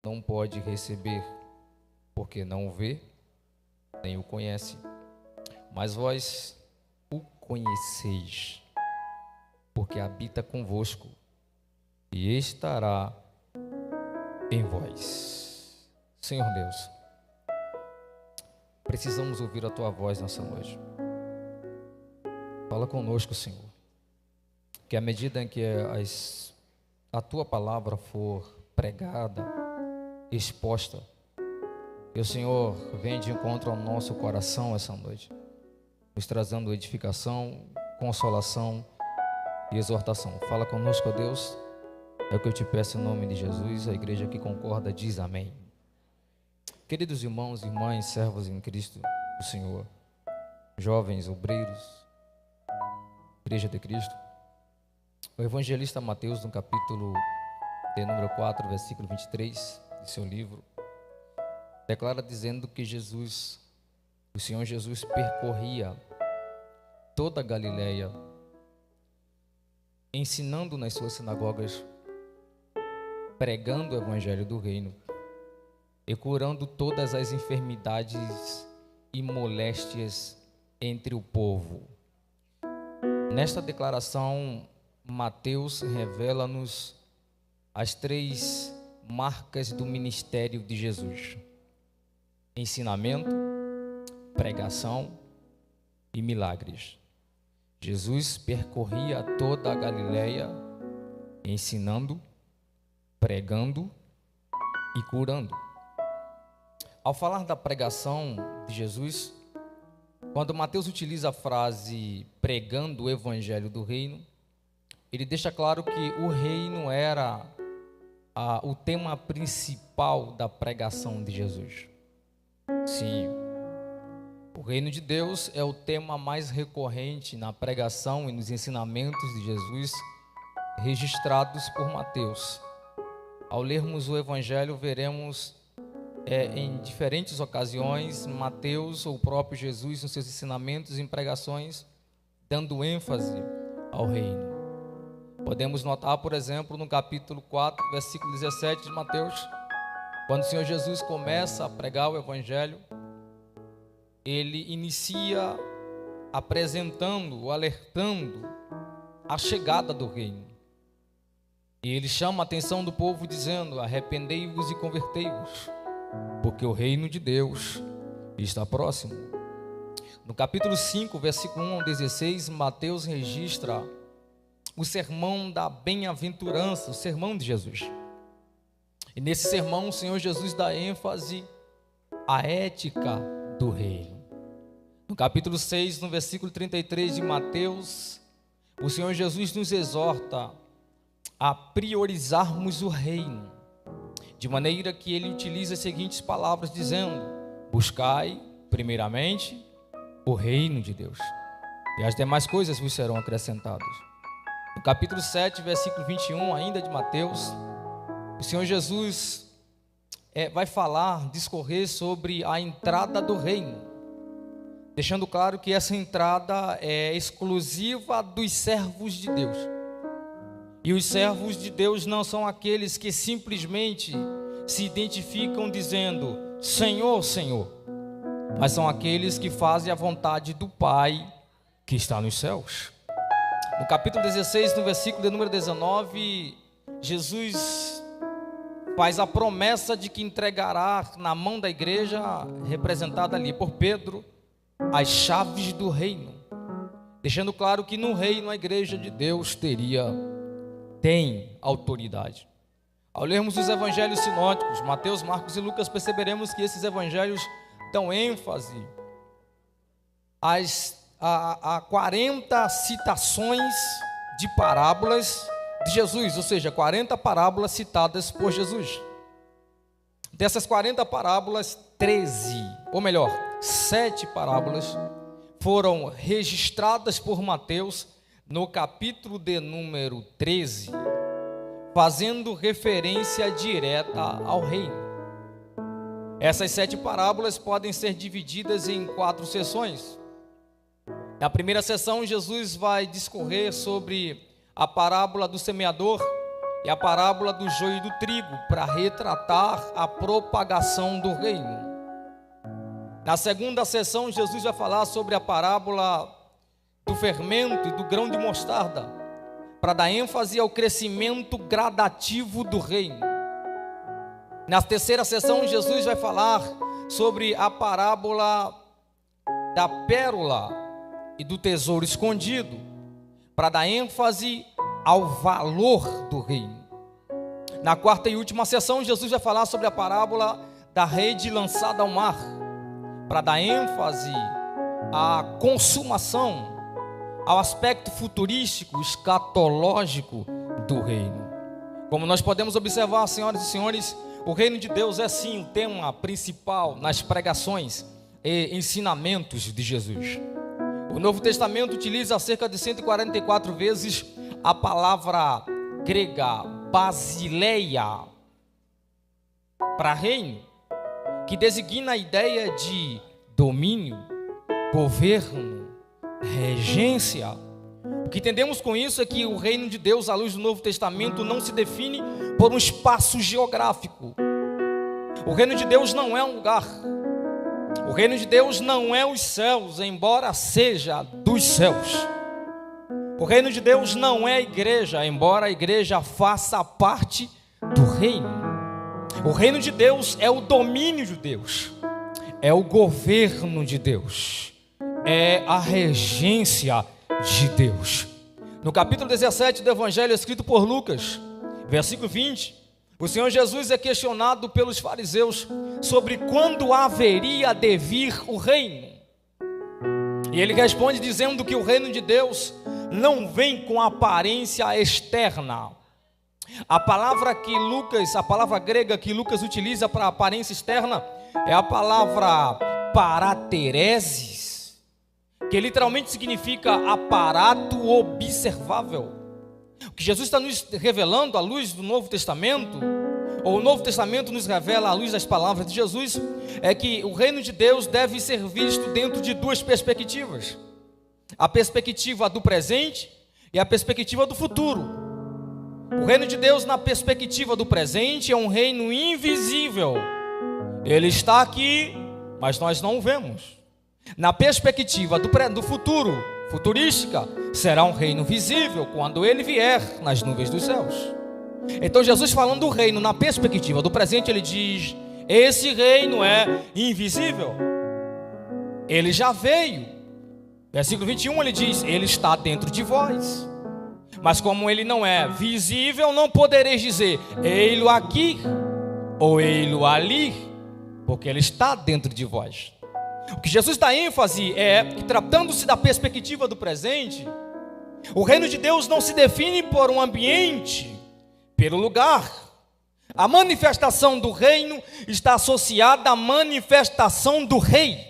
não pode receber, porque não o vê, nem o conhece. Mas vós o conheceis, porque habita convosco e estará em vós. Senhor Deus, precisamos ouvir a Tua voz nessa noite. Fala conosco, Senhor, que à medida em que a Tua palavra for pregada, exposta, que o Senhor venha de encontro ao nosso coração essa noite, nos trazendo edificação, consolação e exortação. Fala conosco, ó Deus, é o que eu te peço em nome de Jesus. A igreja que concorda diz amém. Queridos irmãos e irmãs, servos em Cristo do Senhor, jovens, obreiros, Igreja de Cristo, o evangelista Mateus, no capítulo de número 4, versículo 23 de seu livro, declara dizendo que o Senhor Jesus percorria toda a Galileia, ensinando nas suas sinagogas, pregando o evangelho do reino e curando todas as enfermidades e moléstias entre o povo. Nesta declaração, Mateus revela-nos as três marcas do ministério de Jesus: ensinamento, pregação e milagres. Jesus percorria toda a Galileia, ensinando, pregando e curando. Ao falar da pregação de Jesus, quando Mateus utiliza a frase pregando o evangelho do reino, ele deixa claro que o reino era o tema principal da pregação de Jesus. Sim, o reino de Deus é o tema mais recorrente na pregação e nos ensinamentos de Jesus registrados por Mateus. Ao lermos o evangelho, veremos em diferentes ocasiões Mateus ou o próprio Jesus nos seus ensinamentos e pregações dando ênfase ao reino. Podemos notar, por exemplo, no capítulo 4, versículo 17 de Mateus, quando o Senhor Jesus começa a pregar o evangelho, ele inicia apresentando, alertando a chegada do reino. E ele chama a atenção do povo dizendo: arrependei-vos e convertei-vos, porque o reino de Deus está próximo. No capítulo 5, versículo 1 ao 16, Mateus registra o sermão da bem-aventurança, o sermão de Jesus. E nesse sermão o Senhor Jesus dá ênfase à ética do reino. No capítulo 6, no versículo 33 de Mateus, o Senhor Jesus nos exorta a priorizarmos o reino, de maneira que ele utiliza as seguintes palavras dizendo: buscai primeiramente o reino de Deus, e as demais coisas vos serão acrescentadas. No capítulo 7, versículo 21, ainda de Mateus, o Senhor Jesus vai discorrer sobre a entrada do reino, deixando claro que essa entrada é exclusiva dos servos de Deus. E os servos de Deus não são aqueles que simplesmente se identificam dizendo Senhor, Senhor, mas são aqueles que fazem a vontade do Pai que está nos céus. No capítulo 16, no versículo de número 19, Jesus faz a promessa de que entregará na mão da igreja, representada ali por Pedro, as chaves do reino, deixando claro que no reino a igreja de Deus tem autoridade. Ao lermos os evangelhos sinóticos, Mateus, Marcos e Lucas, perceberemos que esses evangelhos dão ênfase a 40 citações de parábolas de Jesus, ou seja, 40 parábolas citadas por Jesus. Dessas 40 parábolas, 7 parábolas foram registradas por Mateus no capítulo de número 13, fazendo referência direta ao reino. Essas 7 parábolas podem ser divididas em 4 sessões. Na primeira sessão, Jesus vai discorrer sobre a parábola do semeador e a parábola do joio e do trigo, para retratar a propagação do reino. Na segunda sessão, Jesus vai falar sobre a parábola do fermento e do grão de mostarda, para dar ênfase ao crescimento gradativo do reino. Na terceira sessão, Jesus vai falar sobre a parábola da pérola e do tesouro escondido, para dar ênfase ao valor do reino. Na quarta e última sessão, Jesus vai falar sobre a parábola da rede lançada ao mar, para dar ênfase à consumação, ao aspecto futurístico, escatológico do reino. Como nós podemos observar, senhoras e senhores, o reino de Deus é sim o tema principal nas pregações e ensinamentos de Jesus. O Novo Testamento utiliza cerca de 144 vezes a palavra grega basileia para reino, que designa a ideia de domínio, governo, regência. O que entendemos com isso é que o reino de Deus, à luz do Novo Testamento, não se define por um espaço geográfico. O reino de Deus não é um lugar. O reino de Deus não é os céus, embora seja dos céus. O reino de Deus não é a igreja, embora a igreja faça parte do reino. O reino de Deus é o domínio de Deus, é o governo de Deus, é a regência de Deus. No capítulo 17 do Evangelho escrito por Lucas, versículo 20, o Senhor Jesus é questionado pelos fariseus sobre quando haveria de vir o reino. E ele responde dizendo que o reino de Deus não vem com aparência externa. A palavra grega que Lucas utiliza para aparência externa é a palavra paratereses, que literalmente significa aparato observável. O que Jesus está nos revelando à luz do Novo Testamento, ou o Novo Testamento nos revela à luz das palavras de Jesus, é que o reino de Deus deve ser visto dentro de duas perspectivas: a perspectiva do presente e a perspectiva do futuro. O reino de Deus, na perspectiva do presente, é um reino invisível. Ele está aqui, mas nós não o vemos. Na perspectiva do futuro, futurística, será um reino visível quando ele vier nas nuvens dos céus. Então Jesus, falando do reino na perspectiva do presente, ele diz: esse reino é invisível, ele já veio. Versículo 21, ele diz: ele está dentro de vós. Mas como ele não é visível, não podereis dizer ei-lo aqui ou ei-lo ali, porque ele está dentro de vós. O que Jesus dá ênfase é que, tratando-se da perspectiva do presente, o reino de Deus não se define por um ambiente, pelo lugar. A manifestação do reino está associada à manifestação do rei.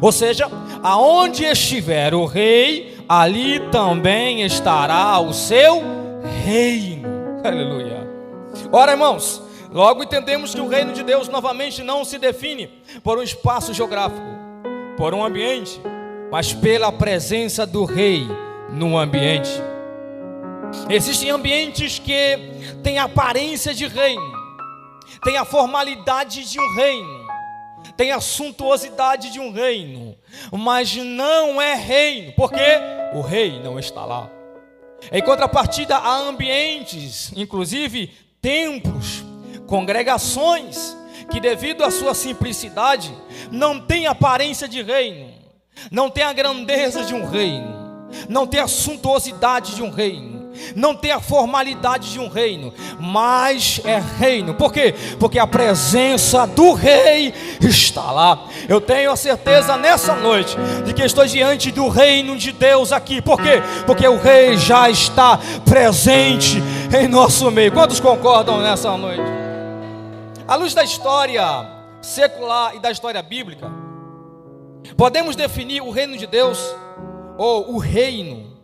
Ou seja, aonde estiver o rei, ali também estará o seu reino. Aleluia. Ora, irmãos, logo entendemos que o reino de Deus novamente não se define por um espaço geográfico, por um ambiente, mas pela presença do rei no ambiente. Existem ambientes que têm a aparência de reino, têm a formalidade de um reino, tem a suntuosidade de um reino, mas não é reino, porque o rei não está lá. Em contrapartida, há ambientes, inclusive templos, congregações, que devido à sua simplicidade, não tem aparência de reino, não tem a grandeza de um reino, não tem a suntuosidade de um reino, não tem a formalidade de um reino, mas é reino. Por quê? Porque a presença do rei está lá. Eu tenho a certeza nessa noite de que estou diante do reino de Deus aqui. Por quê? Porque o rei já está presente em nosso meio. Quantos concordam nessa noite? À luz da história secular e da história bíblica, podemos definir o reino de Deus, ou o reino,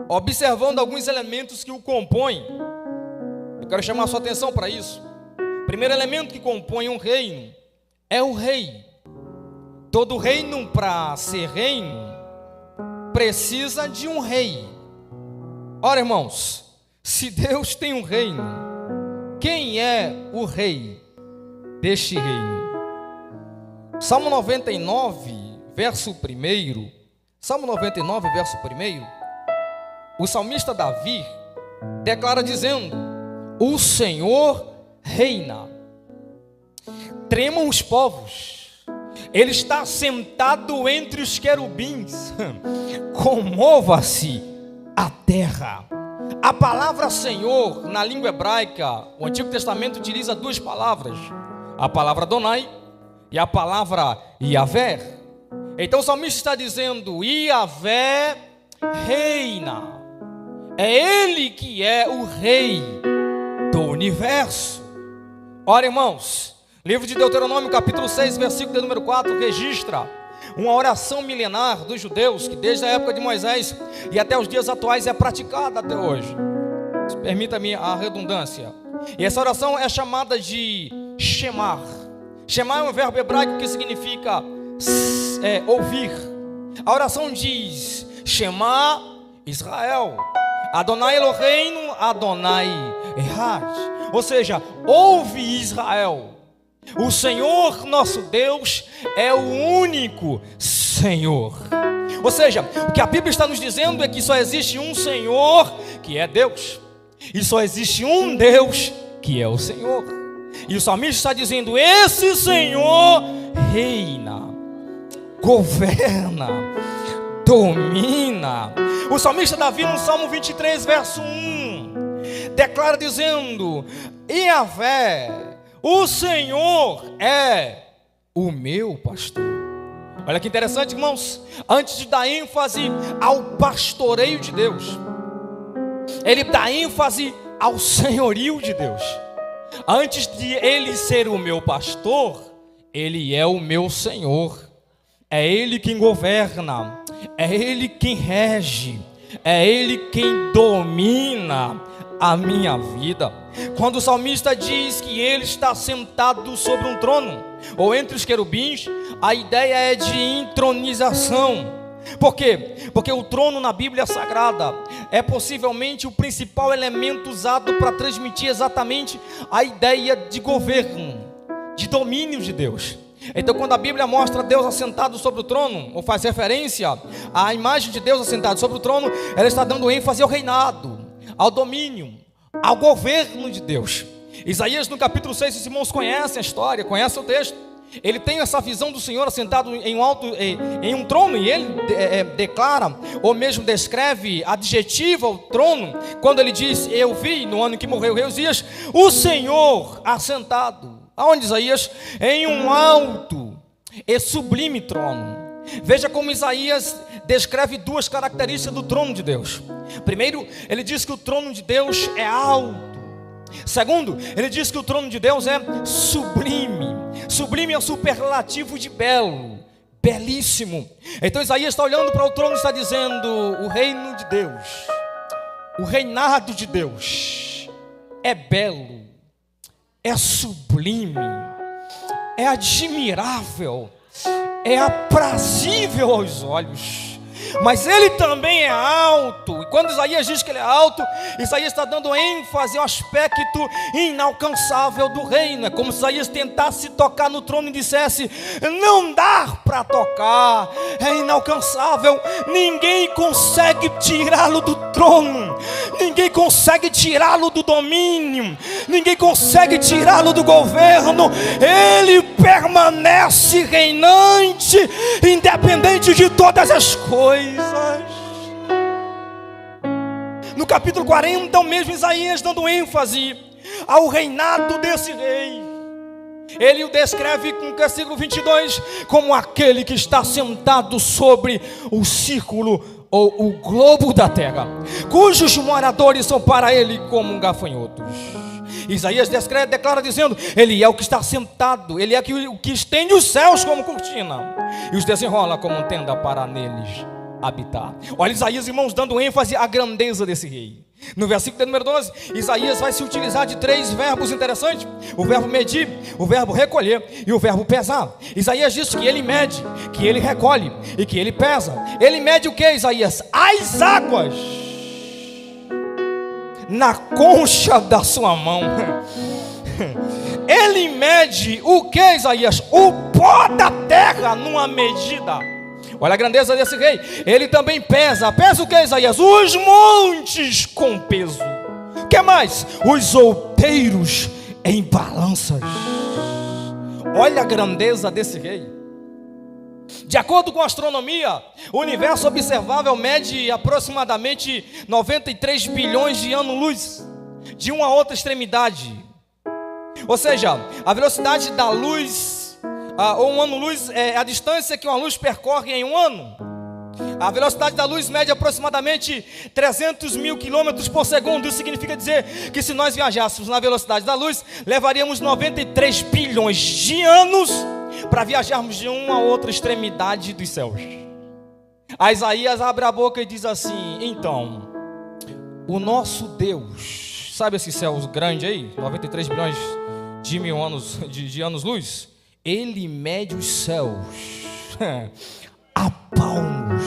observando alguns elementos que o compõem. Eu quero chamar a sua atenção para isso. O primeiro elemento que compõe um reino é o rei. Todo reino, para ser reino, precisa de um rei. Ora, irmãos, Se Deus tem um reino, quem é o rei deste reino? Salmo 99, verso 1. Salmo 99, verso 1. O salmista Davi declara dizendo: o Senhor reina. Tremam os povos. Ele está sentado entre os querubins. Comova-se a terra. A palavra Senhor, na língua hebraica, o Antigo Testamento utiliza duas palavras: a palavra Adonai e a palavra Yahvé. Então o salmista está dizendo: Yahvé reina. É Ele que é o rei do universo. Ora, irmãos, livro de Deuteronômio, capítulo 6, versículo de número 4, registra uma oração milenar dos judeus, que desde a época de Moisés e até os dias atuais é praticada até hoje. Permita-me a redundância. E essa oração é chamada de Shemar. Shemar é um verbo hebraico que significa ouvir. A oração diz: Shema Israel, Adonai Eloheinu, Adonai Echad. Ou seja, ouve Israel, o Senhor nosso Deus é o único Senhor. Ou seja, o que a Bíblia está nos dizendo é que só existe um Senhor, que é Deus, e só existe um Deus, que é o Senhor. E o salmista está dizendo: esse Senhor reina, governa, domina. O salmista Davi, no Salmo 23, verso 1, declara dizendo: Yahvé, o Senhor é o meu pastor. Olha que interessante, irmãos. Antes de dar ênfase ao pastoreio de Deus, ele dá ênfase ao senhorio de Deus. Antes de ele ser o meu pastor, ele é o meu Senhor. É Ele quem governa, é Ele quem rege, é Ele quem domina a minha vida. Quando o salmista diz que Ele está sentado sobre um trono, ou entre os querubins, a ideia é de entronização. Por quê? Porque o trono na Bíblia Sagrada é possivelmente o principal elemento usado para transmitir exatamente a ideia de governo, de domínio de Deus. Então, quando a Bíblia mostra Deus assentado sobre o trono, ou faz referência à imagem de Deus assentado sobre o trono, ela está dando ênfase ao reinado, ao domínio, ao governo de Deus. Isaías, no capítulo 6, os irmãos conhecem a história, conhecem o texto. Ele tem essa visão do Senhor assentado em um trono, e ele declara, ou mesmo descreve, adjetiva o trono, quando ele diz: eu vi, no ano em que morreu o rei Uzias, o Senhor assentado. Aonde, Isaías? Em um alto e sublime trono. Veja como Isaías descreve duas características do trono de Deus. Primeiro, ele diz que o trono de Deus é alto. Segundo, ele diz que o trono de Deus é sublime. Sublime é o superlativo de belo, belíssimo. Então Isaías está olhando para o trono e está dizendo: o reino de Deus, o reinado de Deus é belo, é sublime, é admirável, é aprazível aos olhos. Mas ele também é alto. E quando Isaías diz que ele é alto, Isaías está dando ênfase ao aspecto inalcançável do reino. É como se Isaías tentasse tocar no trono e dissesse: não dá para tocar, é inalcançável, ninguém consegue tirá-lo do trono, ninguém consegue tirá-lo do domínio, ninguém consegue tirá-lo do governo. Ele permanece reinante, independente de todas as coisas. No capítulo 40, o mesmo Isaías dando ênfase ao reinado desse rei. Ele o descreve com o versículo 22 como aquele que está sentado sobre o círculo ou o globo da terra, cujos moradores são para ele como gafanhotos. Isaías declara dizendo: ele é o que está sentado, ele é o que estende os céus como cortina e os desenrola como tenda para neles habitar. Olha Isaías, irmãos, dando ênfase à grandeza desse rei. No versículo de número 12, Isaías vai se utilizar de três verbos interessantes: o verbo medir, o verbo recolher e o verbo pesar. Isaías diz que ele mede, que ele recolhe e que ele pesa. Ele mede o que, Isaías? As águas. na concha da sua mão. Ele mede o que, Isaías? O pó da terra numa medida. Olha a grandeza desse rei. Ele também pesa o que, Isaías? Os montes com peso. O que mais? Os outeiros em balanças. Olha a grandeza desse rei. De acordo com a astronomia, o universo observável mede aproximadamente 93 bilhões de anos-luz de uma a outra extremidade. Ou seja, a velocidade da luz, ou um ano-luz, é a distância que uma luz percorre em um ano. A velocidade da luz mede aproximadamente 300 mil quilômetros por segundo. Isso significa dizer que se nós viajássemos na velocidade da luz, levaríamos 93 bilhões de anos para viajarmos de uma a outra extremidade dos céus. A Isaías abre a boca e diz assim: então, o nosso Deus, sabe esse céu grande aí, 93 bilhões de mil anos, de anos-luz? Ele mede os céus a palmos.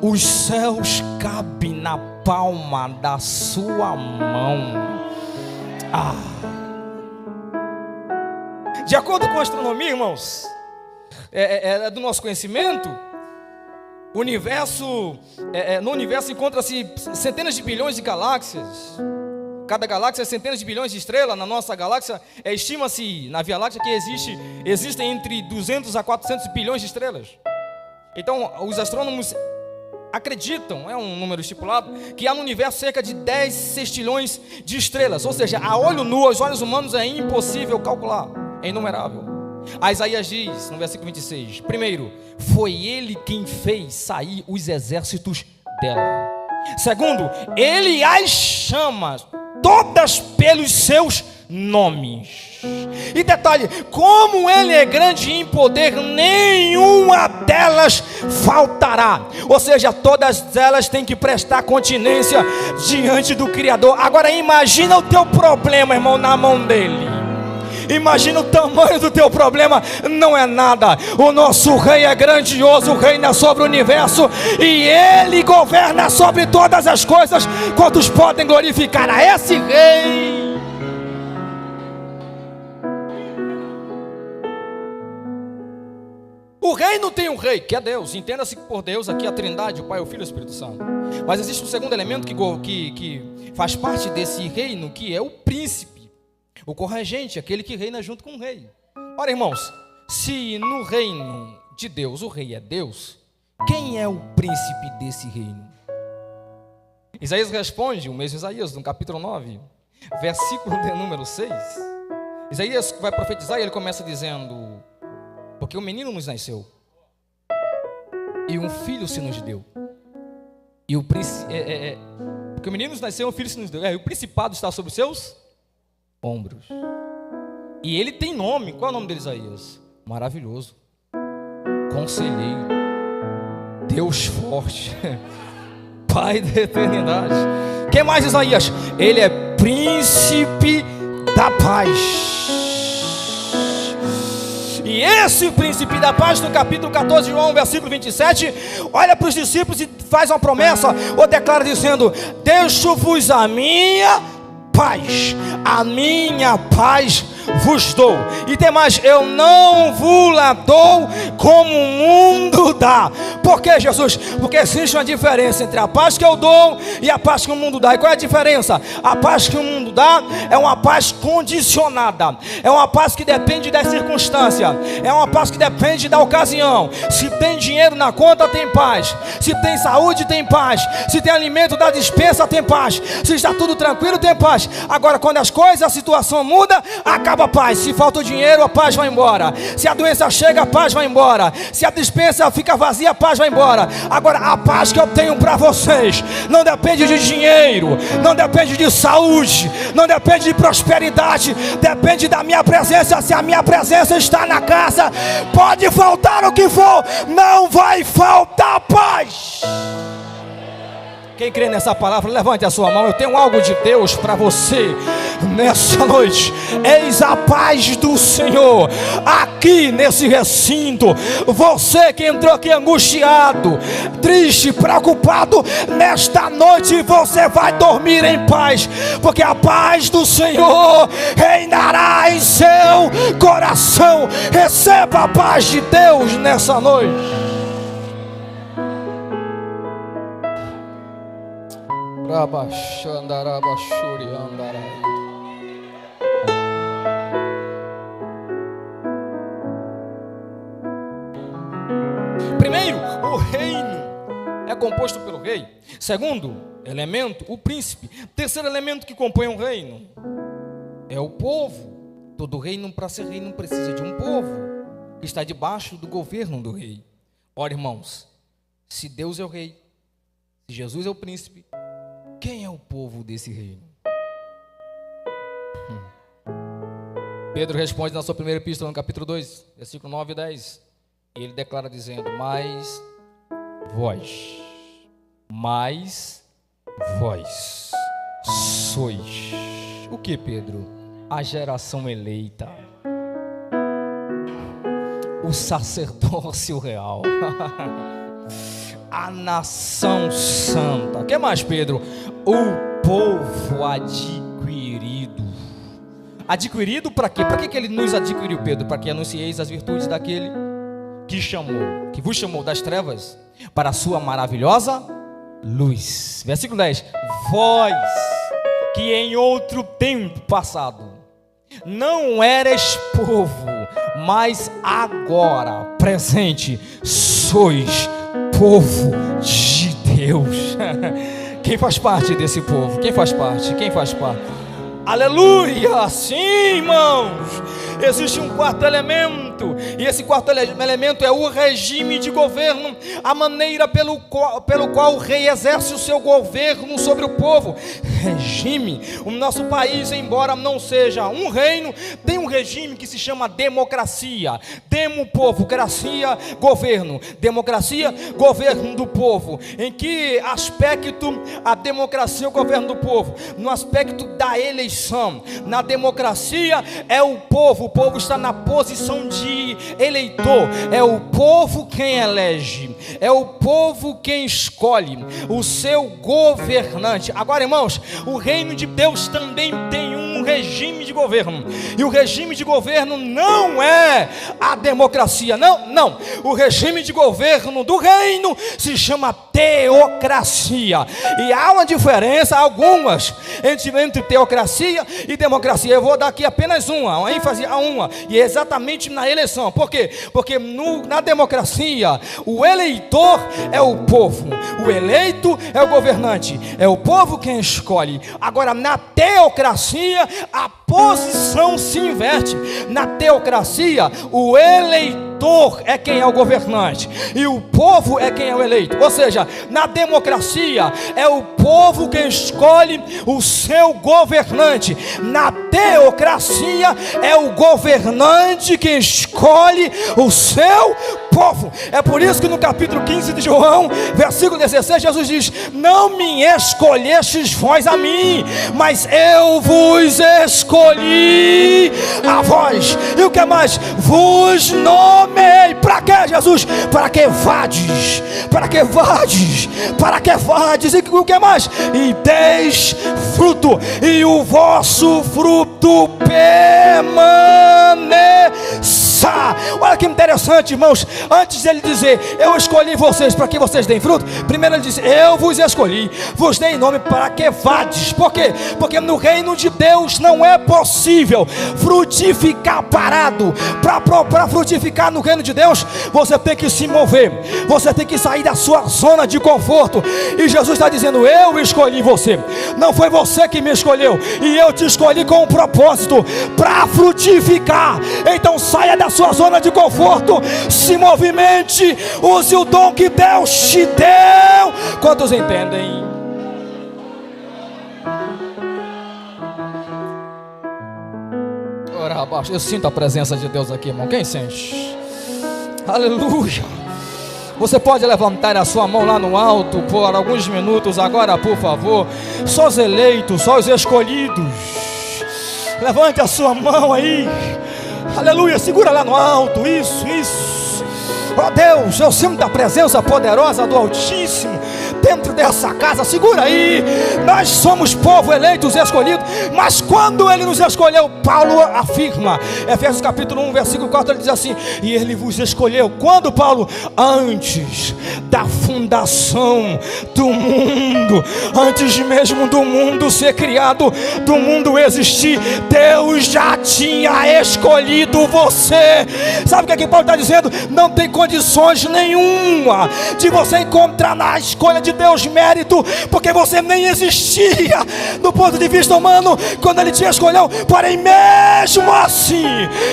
Os céus cabem na palma da sua mão. De acordo com a astronomia, irmãos, do nosso conhecimento, no universo encontra-se centenas de bilhões de galáxias. Cada galáxia é centenas de bilhões de estrelas. Na nossa galáxia, estima-se, na Via Láctea, que existem entre 200 a 400 bilhões de estrelas. Então, os astrônomos acreditam, é um número estipulado, que há no universo cerca de 10 sextilhões de estrelas. Ou seja, a olho nu, aos olhos humanos, é impossível calcular, é inumerável. A Isaías diz, no versículo 26, primeiro, foi ele quem fez sair os exércitos dela. Segundo, ele as chama todas pelos seus nomes. E detalhe, como ele é grande em poder, nenhuma delas faltará. Ou seja, todas elas têm que prestar continência diante do Criador. Agora imagina o teu problema, irmão, na mão dele. Imagina o tamanho do teu problema, não é nada. O nosso rei é grandioso, reina sobre o universo, e ele governa sobre todas as coisas. Quantos podem glorificar a esse rei? O reino tem um rei, que é Deus. Entenda-se que por Deus aqui a Trindade, o Pai, o Filho e o Espírito Santo. Mas existe um segundo elemento que faz parte desse reino, que é o príncipe, o corregente, aquele que reina junto com o rei. Ora, irmãos, se no reino de Deus o rei é Deus, quem é o príncipe desse reino? Isaías responde, o mesmo Isaías, no capítulo 9, versículo de número 6. Isaías vai profetizar e ele começa dizendo: porque um menino nos nasceu, e um filho se nos deu. E o porque o menino nos nasceu, um filho se nos deu. E o principado está sobre os seus ombros. E ele tem nome. Qual é o nome de Isaías? Maravilhoso, Conselheiro, Deus forte, Pai da eternidade. Que mais, Isaías? Ele é príncipe da paz. E esse príncipe da paz, no capítulo 14 de João, versículo 27, olha para os discípulos e faz uma promessa, ou declara dizendo: deixo-vos a minha paz vos dou. E tem mais, eu não vos la dou como o mundo dá. Por que, Jesus? Porque existe uma diferença entre a paz que eu dou e a paz que o mundo dá. E qual é a diferença? A paz que o mundo dá é uma paz condicionada, é uma paz que depende da circunstância, é uma paz que depende da ocasião. Se tem dinheiro na conta, tem paz. Se tem saúde, tem paz. Se tem alimento da despensa, tem paz. Se está tudo tranquilo, tem paz. Agora, quando as coisas, a situação muda, acaba a paz. Se falta o dinheiro, a paz vai embora. Se a doença chega, a paz vai embora. Se a despensa fica vazia, a paz vai embora. Agora, a paz que eu tenho para vocês não depende de dinheiro, não depende de saúde, não depende de prosperidade, depende da minha presença. Se a minha presença está na casa, pode faltar o que for, não vai faltar paz. Quem crê nessa palavra, levante a sua mão. Eu tenho algo de Deus para você nessa noite. Eis a paz do Senhor aqui nesse recinto. Você que entrou aqui angustiado, triste, preocupado, nesta noite você vai dormir em paz, porque a paz do Senhor reinará em seu coração. Receba a paz de Deus nessa noite. Primeiro, o reino é composto pelo rei. Segundo elemento, o príncipe. Terceiro elemento que compõe um reino é o povo. Todo reino, para ser reino, precisa de um povo que está debaixo do governo do rei. Ora, irmãos, se Deus é o rei, se Jesus é o príncipe, quem é o povo desse reino? Pedro responde na sua primeira epístola, no capítulo 2, versículo 9 e 10. E ele declara dizendo: Mas vós sois o que, Pedro? A geração eleita, o sacerdócio real, a nação santa. O que mais, Pedro? O povo adquirido. Adquirido para quê? Para que ele nos adquiriu, Pedro? Para que anuncieis as virtudes daquele que vos chamou das trevas para a sua maravilhosa luz. Versículo 10. Vós que em outro tempo passado não eres povo, mas agora, presente, sois povo de Deus. Quem faz parte desse povo? Quem faz parte? Aleluia! Sim, irmãos. Existe um quarto elemento, e esse quarto elemento é o regime de governo, a maneira pelo qual o rei exerce o seu governo sobre o povo. Regime. O nosso país, embora não seja um reino, tem um regime que se chama democracia. Demo, povo, cracia, governo. Democracia, governo do povo. Em que aspecto a democracia é o governo do povo? No aspecto da eleição. Na democracia é o povo está na posição de eleitor, é o povo quem elege, é o povo quem escolhe o seu governante. Agora, irmãos, o reino de Deus também tem um regime de governo, e o regime de governo não é a democracia, não, o regime de governo do reino se chama teocracia, e há uma diferença, algumas, entre teocracia e democracia. Eu vou dar aqui apenas uma ênfase a uma, e é exatamente na eleição. Por quê? Porque na democracia o eleitor é o povo, o eleito é o governante, é o povo quem escolhe. Agora, na teocracia a posição se inverte. Na teocracia o eleitor é quem é o governante e o povo é quem é o eleito. Ou seja, na democracia é o povo quem escolhe o seu governante. Na teocracia é o governante quem escolhe o seu povo. É por isso que no capítulo 15 de João, versículo 16, Jesus diz: não me escolhestes vós a mim, mas eu vos escolhi a vós. E o que mais? Vos nomei. Para que, Jesus? Para que vades, e o que mais? E deis fruto, e o vosso fruto permaneça. Olha que interessante, irmãos. Antes de ele dizer: eu escolhi vocês para que vocês deem fruto, primeiro ele diz: eu vos escolhi, vos dei nome para que vades. Por quê? Porque no reino de Deus não é possível frutificar parado. Para frutificar no reino de Deus, você tem que se mover, você tem que sair da sua zona de conforto. E Jesus está dizendo: eu escolhi você, não foi você que me escolheu, e eu te escolhi com um propósito, para frutificar. Então saia da sua zona de conforto, se movimente, use o dom que Deus te deu. Quantos entendem? Ora abaixo, eu sinto a presença de Deus aqui, irmão. Quem sente? Aleluia. Você pode levantar a sua mão lá no alto por alguns minutos agora, por favor. Só os eleitos, só os escolhidos. Levante a sua mão aí. Aleluia, segura lá no alto. Isso. Ó Deus, eu sinto a presença poderosa do Altíssimo dentro dessa casa. Segura aí. Nós somos povo eleitos, escolhidos. Mas quando Ele nos escolheu, Paulo afirma, Efésios capítulo 1, versículo 4, ele diz assim: e Ele vos escolheu. Quando, Paulo? Antes da fundação do mundo. Antes mesmo do mundo ser criado, do mundo existir, Deus já tinha escolhido você. Sabe o que Paulo está dizendo? Não tem condições nenhuma de você encontrar na escolha de Deus mérito, porque você nem existia do ponto de vista humano quando Ele te escolheu. Porém, mesmo assim,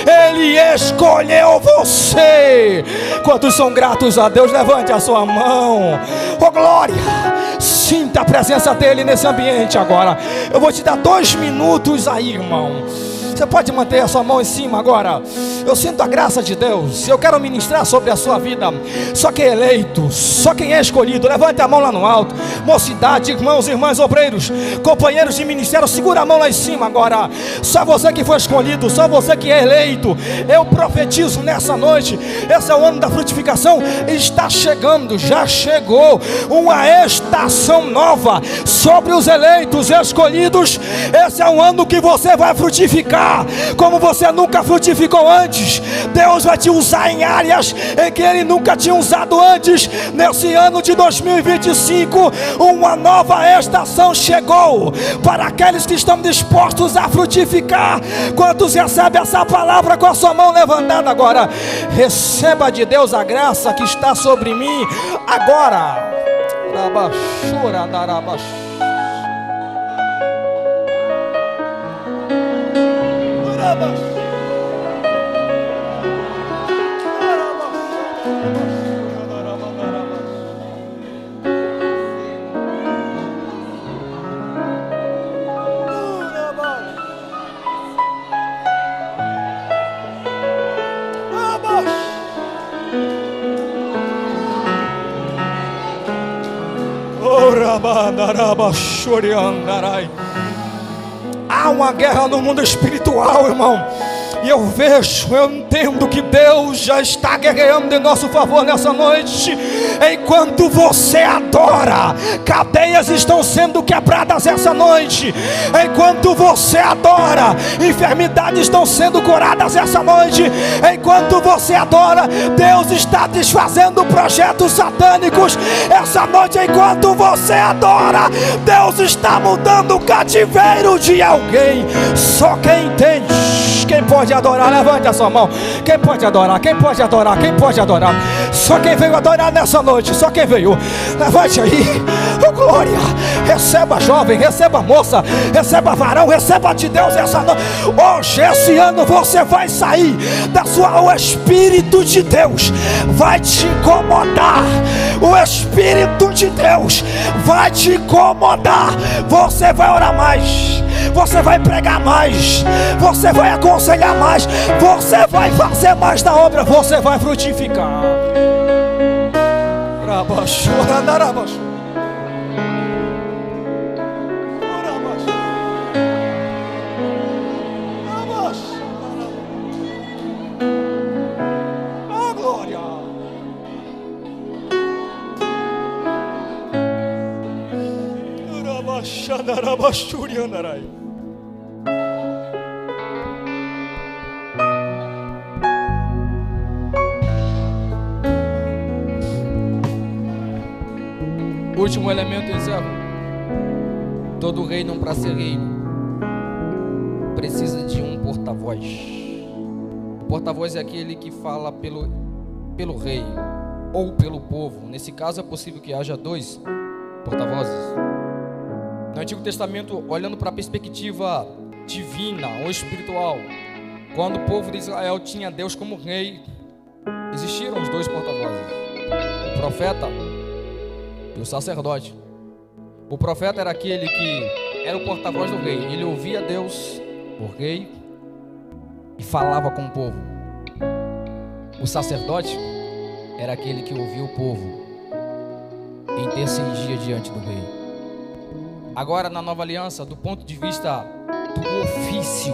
Ele escolheu você. Quantos são gratos a Deus? Levante a sua mão. Oh glória! Sinta a presença dEle nesse ambiente agora. Eu vou te dar 2 minutos aí, irmão. Você pode manter a sua mão em cima agora. Eu sinto a graça de Deus. Eu quero ministrar sobre a sua vida. Só quem é eleito, só quem é escolhido, levante a mão lá no alto. Mocidade, irmãos e irmãs obreiros, companheiros de ministério, segura a mão lá em cima agora. Só você que foi escolhido, só você que é eleito. Eu profetizo nessa noite. Esse é o ano da frutificação. Está chegando, já chegou uma estação nova sobre os eleitos, escolhidos. Esse é um ano que você vai frutificar como você nunca frutificou antes. Deus vai te usar em áreas em que Ele nunca tinha usado antes. Nesse ano de 2025, uma nova estação chegou para aqueles que estão dispostos a frutificar. Quantos recebem essa palavra com a sua mão levantada agora? Receba de Deus a graça que está sobre mim agora. Há uma guerra no mundo espiritual, irmão. E eu vejo, eu entendo que Deus já está guerreando em nosso favor nessa noite. Enquanto você adora, cadeias estão sendo quebradas essa noite. Enquanto você adora, enfermidades estão sendo curadas essa noite. Enquanto você adora, Deus está desfazendo projetos satânicos essa noite. Enquanto você adora, Deus está mudando o cativeiro de alguém. Só quem entende. Quem pode adorar, levante a sua mão. Quem pode adorar, quem pode adorar, quem pode adorar. Só quem veio adorar nessa noite, só quem veio. Levante aí, oh glória. Receba jovem, receba moça, receba varão, receba de Deus essa noite. Hoje, esse ano você vai sair da sua... O Espírito de Deus vai te incomodar. O Espírito de Deus vai te incomodar. Você vai orar mais, você vai pregar mais, você vai aconselhar mais, você vai fazer mais da obra, você vai frutificar. Oh glória. Último elemento, encerro. Todo reino, para ser reino, precisa de um porta-voz. O porta-voz é aquele que fala pelo rei ou pelo povo. Nesse caso é possível que haja 2 porta-vozes. No Antigo Testamento, olhando para a perspectiva divina ou espiritual, quando o povo de Israel tinha Deus como rei, existiram os 2 porta-vozes: o profeta e o sacerdote. O profeta era aquele que era o porta-voz do rei. Ele ouvia Deus, o rei, e falava com o povo. O sacerdote era aquele que ouvia o povo e intercedia diante do rei. Agora, na nova aliança, do ponto de vista do ofício,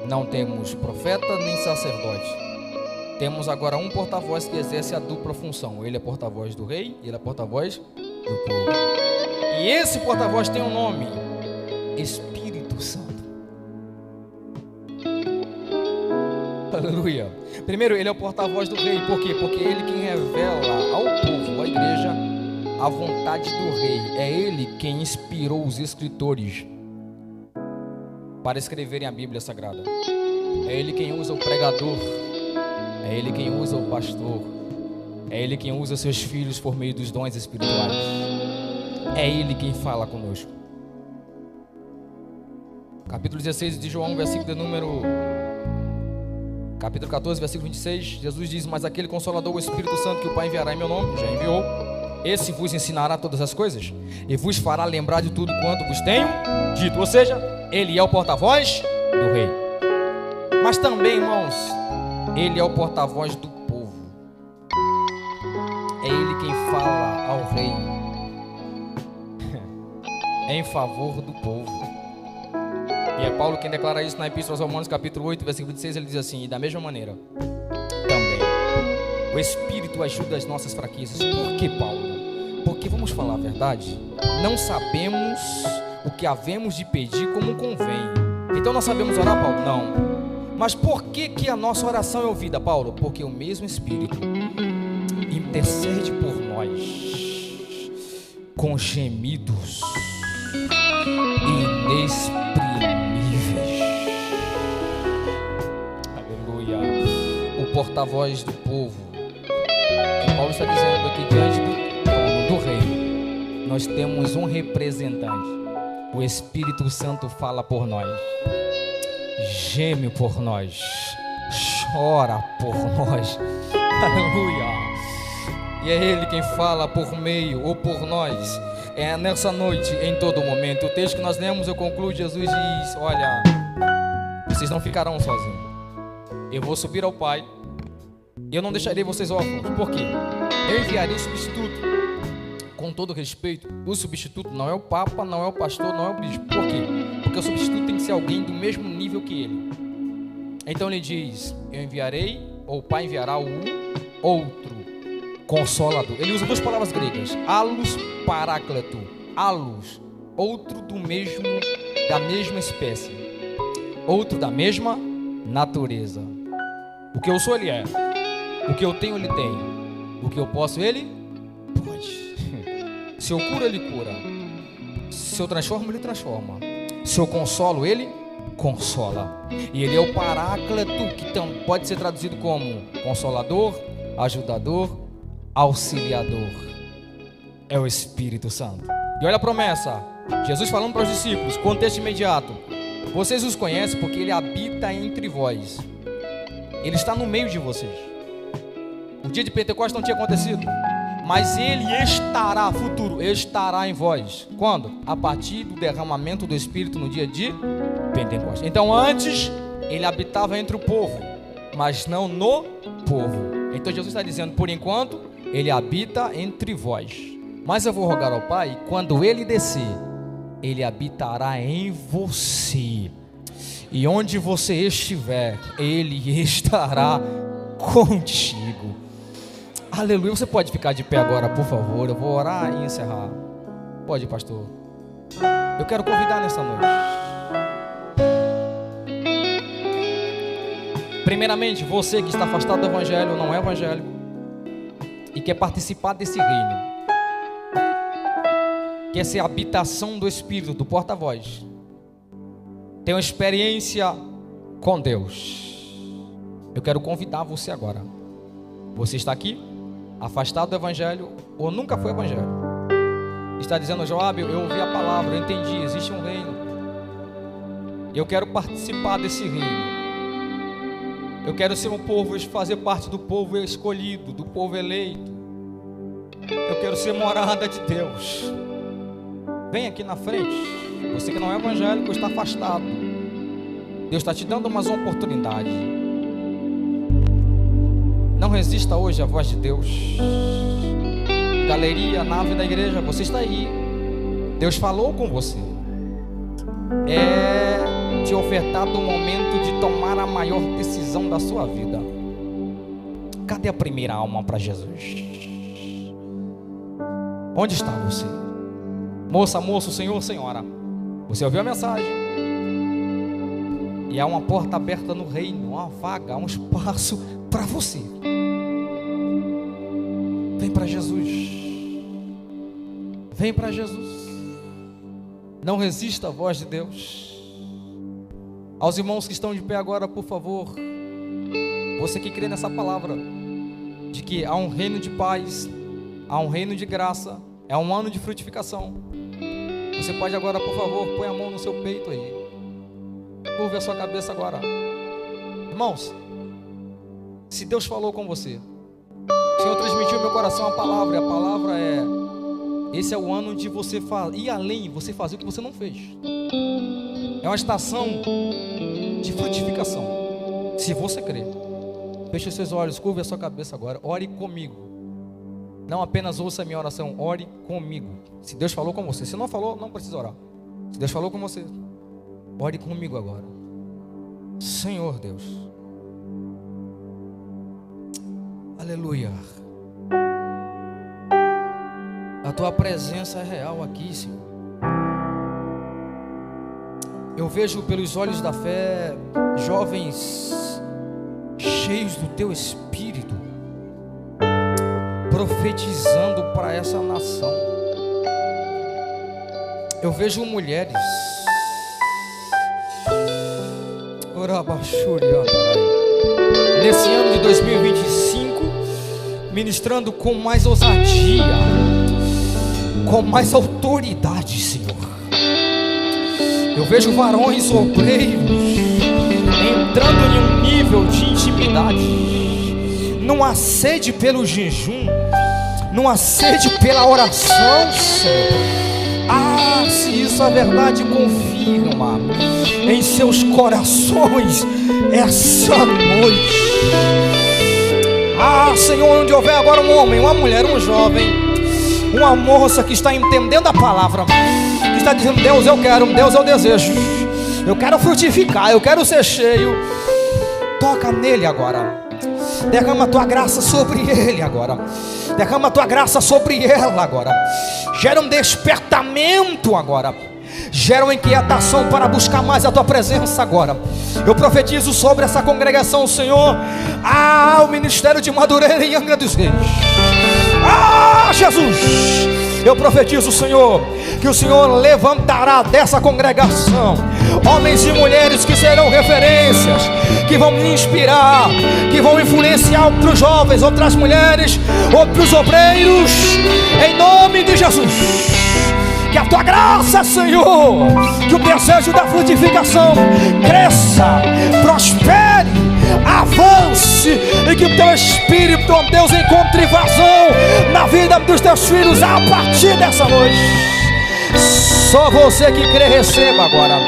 não temos profeta nem sacerdote. Temos agora um porta-voz que exerce a dupla função. Ele é porta-voz do rei e ele é porta-voz do povo. E esse porta-voz tem um nome: Espírito Santo. Aleluia. Primeiro, ele é o porta-voz do rei. Por quê? Porque ele quem revela ao povo, à igreja, a vontade do rei. É ele quem inspirou os escritores para escreverem a Bíblia Sagrada. É ele quem usa o pregador. É ele quem usa o pastor. É ele quem usa seus filhos por meio dos dons espirituais. É ele quem fala conosco. Capítulo 16 de João, versículo de número... Capítulo 14, versículo 26, Jesus diz: mas aquele Consolador, o Espírito Santo, que o Pai enviará em meu nome, já enviou, esse vos ensinará todas as coisas e vos fará lembrar de tudo quanto vos tenho dito. Ou seja, ele é o porta-voz do rei. Mas também, irmãos, ele é o porta-voz do povo. É ele quem fala ao rei em favor do povo. E é Paulo quem declara isso na Epístola aos Romanos, capítulo 8, versículo 26, ele diz assim: e da mesma maneira, também, o Espírito ajuda as nossas fraquezas. Por que, Paulo? Porque, vamos falar a verdade, não sabemos o que havemos de pedir como convém. Então nós sabemos orar, Paulo? Não. Mas por que a nossa oração é ouvida, Paulo? Porque o mesmo Espírito intercede por nós com gemidos inexprimíveis. Aleluia. O porta-voz do povo. E Paulo está dizendo aqui diante do rei, nós temos um representante. O Espírito Santo fala por nós, geme por nós, chora por nós. Aleluia. E é ele quem fala por meio ou por nós. É nessa noite, em todo momento. O texto que nós lemos, eu concluo, Jesus diz: olha, vocês não ficarão sozinhos. Eu vou subir ao Pai. Eu não deixarei vocês órfãos. Por quê? Eu enviarei substituto. Com todo respeito, o substituto não é o Papa, não é o pastor, não é o bispo. Por quê? Porque o substituto tem que ser alguém do mesmo nível que ele. Então ele diz: eu enviarei, ou o Pai enviará o outro Consolador. Ele usa duas palavras gregas: allos, paráclito. Allos, outro da mesma espécie, outro da mesma natureza. O que eu sou, ele é. O que eu tenho, ele tem. O que eu posso, ele pode. Se eu curo, ele cura. Se eu transformo, ele transforma. Se eu consolo, ele consola. E ele é o paráclito, que pode ser traduzido como consolador, ajudador, auxiliador. É o Espírito Santo. E olha a promessa, Jesus falando para os discípulos, contexto imediato: vocês os conhecem porque ele habita entre vós. Ele está no meio de vocês. O dia de Pentecostes não tinha acontecido, mas ele estará, futuro, estará em vós. Quando? A partir do derramamento do Espírito no dia de Pentecostes. Então antes ele habitava entre o povo, mas não no povo. Então Jesus está dizendo: por enquanto ele habita entre vós, mas eu vou rogar ao Pai, quando ele descer, ele habitará em você, e onde você estiver, ele estará contigo. Aleluia. Você pode ficar de pé agora, por favor? Eu vou orar e encerrar. Pode, pastor. Eu quero convidar nessa noite. Primeiramente, você que está afastado do Evangelho, não é evangélico, e quer participar desse reino, quer ser a habitação do Espírito, do porta-voz, tem uma experiência com Deus. Eu quero convidar você agora. Você está aqui, afastado do Evangelho, ou nunca foi Evangelho, está dizendo: Joab, eu ouvi a palavra, eu entendi, existe um reino, eu quero participar desse reino. Eu quero ser um povo, fazer parte do povo escolhido, do povo eleito. Eu quero ser morada de Deus. Vem aqui na frente. Você que não é evangélico, está afastado. Deus está te dando mais uma oportunidade. Não resista hoje à voz de Deus. Galeria, nave da igreja, você está aí. Deus falou com você. É te ofertado o momento de tomar a maior decisão da sua vida. Cadê a primeira alma para Jesus? Onde está você? Moça, moço, senhor, senhora, você ouviu a mensagem? E há uma porta aberta no reino, uma vaga, um espaço para você. Vem para Jesus. Vem para Jesus. Não resista à voz de Deus. Aos irmãos que estão de pé agora, por favor, você que crê nessa palavra, de que há um reino de paz, há um reino de graça, é um ano de frutificação. Você pode agora, por favor, põe a mão no seu peito aí. Curve a sua cabeça agora. Irmãos, se Deus falou com você, o Senhor transmitiu ao meu coração a palavra, e a palavra é: esse é o ano de você ir além, você fazer o que você não fez. É uma estação de frutificação. Se você crer, feche os seus olhos, curve a sua cabeça agora, ore comigo. Não apenas ouça a minha oração, ore comigo. Se Deus falou com você, se não falou, não precisa orar. Se Deus falou com você, ore comigo agora. Senhor Deus, aleluia. A tua presença é real aqui, Senhor. Eu vejo pelos olhos da fé jovens cheios do teu Espírito, profetizando para essa nação. Eu vejo mulheres nesse ano de 2025 ministrando com mais ousadia, com mais autoridade, Senhor. Eu vejo varões obreiros entrando em um nível de intimidade, numa sede pelo jejum, numa sede pela oração, Senhor. Ah, se isso é verdade, confirma em seus corações essa noite. Ah, Senhor, onde houver agora um homem, uma mulher, um jovem, uma moça que está entendendo a palavra, que está dizendo: Deus eu quero, Deus eu desejo, eu quero frutificar, eu quero ser cheio. Toca nele agora. Derrama a tua graça sobre ele agora. Derrama a tua graça sobre ela agora. Gera um despertamento agora. Gera uma inquietação para buscar mais a tua presença agora. Eu profetizo sobre essa congregação, Senhor, o ministério de Madureira em Angra dos Reis. Jesus, eu profetizo, Senhor, que o Senhor levantará dessa congregação homens e mulheres que serão referências, que vão me inspirar, que vão influenciar outros jovens, outras mulheres, outros obreiros, em nome de Jesus. Que a tua graça, Senhor, que o desejo da frutificação cresça, prospere, avance, e que o teu Espírito, ó Deus, encontre vazão na vida dos teus filhos a partir dessa noite. Só você que crê, receba agora.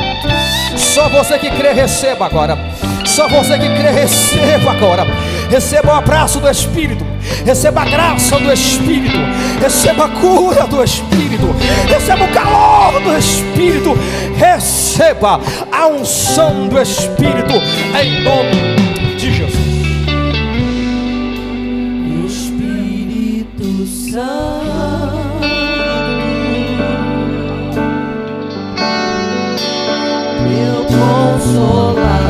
Só você que crê, receba agora. Só você que crê, receba agora. Receba o abraço do Espírito, receba a graça do Espírito, receba a cura do Espírito, receba o calor do Espírito, receba a unção do Espírito, em nome de Jesus. Espírito Santo, meu consolador,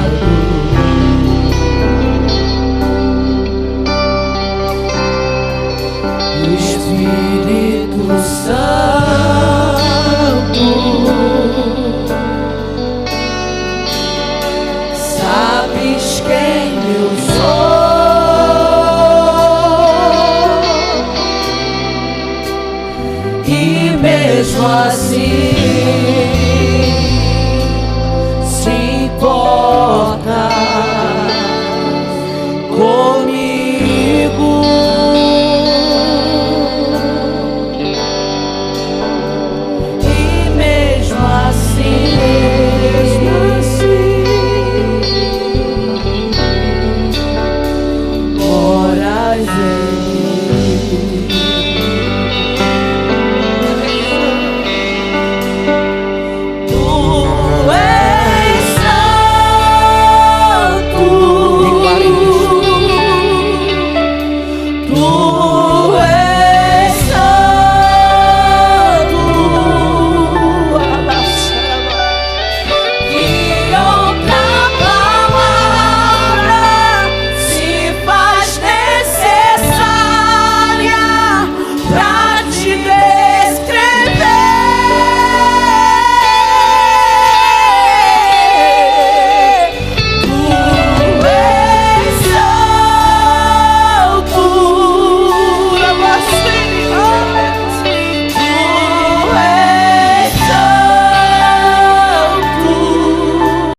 Espírito Santo, sabes quem eu sou, e mesmo assim se importa comigo. Ora presença.